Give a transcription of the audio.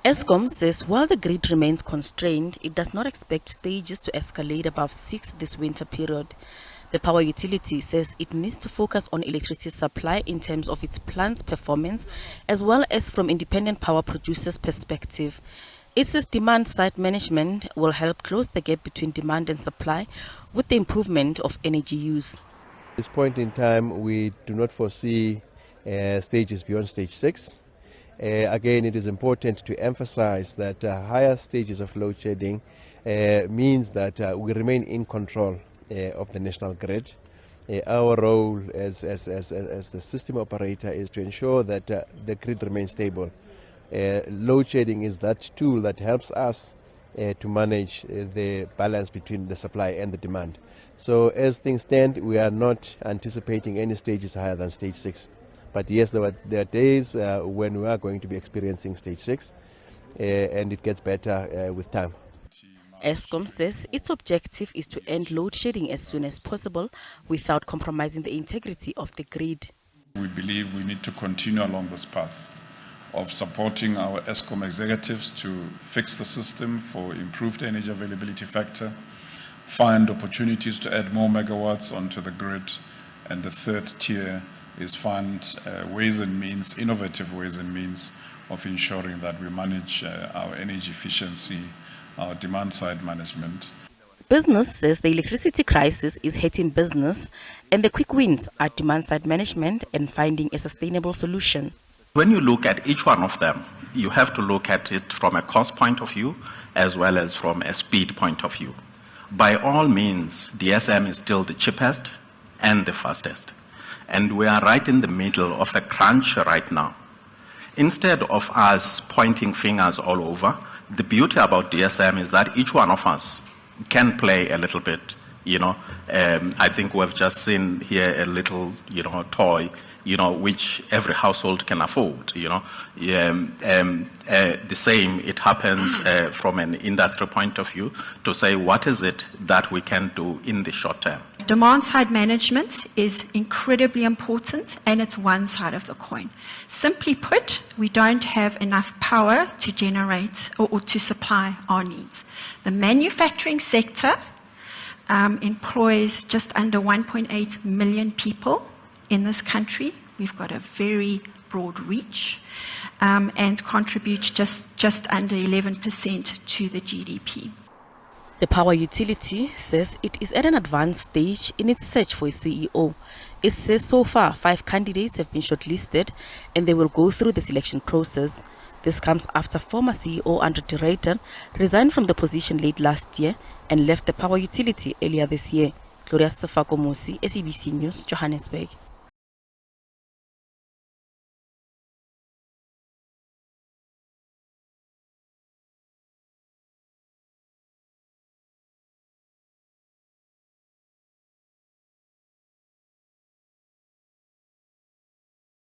Eskom says while the grid remains constrained, it does not expect stages to escalate above 6 this winter period. The power utility says it needs to focus on electricity supply in terms of its plant's performance, as well as from independent power producers' perspective. It says demand-side management will help close the gap between demand and supply with the improvement of energy use. At this point in time, we do not foresee stages beyond stage 6. Again, it is important to emphasize that higher stages of load shedding means that we remain in control of the national grid. Our role as the system operator is to ensure that the grid remains stable. Load shedding is that tool that helps us to manage the balance between the supply and the demand. So as things stand, we are not anticipating any stages higher than stage 6. But yes, there are days when we are going to be experiencing stage 6, and it gets better with time. Eskom says its objective is to end load shedding as soon as possible without compromising the integrity of the grid. We believe we need to continue along this path of supporting our Eskom executives to fix the system for improved energy availability factor, find opportunities to add more megawatts onto the grid, and the third tier is find ways and means, innovative ways and means of ensuring that we manage our energy efficiency, our demand-side management. Business says the electricity crisis is hitting business, and the quick wins are demand-side management and finding a sustainable solution. When you look at each one of them, you have to look at it from a cost point of view as well as from a speed point of view. By all means, DSM is still the cheapest and the fastest. And we are right in the middle of a crunch right now. Instead of us pointing fingers all over, the beauty about DSM is that each one of us can play a little bit, I think we've just seen here a little, toy, which every household can afford, The same, it happens from an industry point of view to say what is it that we can do in the short term. Demand-side management is incredibly important, and it's one side of the coin. Simply put, we don't have enough power to generate or to supply our needs. The manufacturing sector employs just under 1.8 million people in this country. We've got a very broad reach and contributes just under 11% to the GDP. The power utility says it is at an advanced stage in its search for a CEO. It says so far 5 candidates have been shortlisted and they will go through the selection process. This comes after former CEO Andre de Ruyter resigned from the position late last year and left the power utility earlier this year. Gloria Sefako Mosi, SABC News, Johannesburg.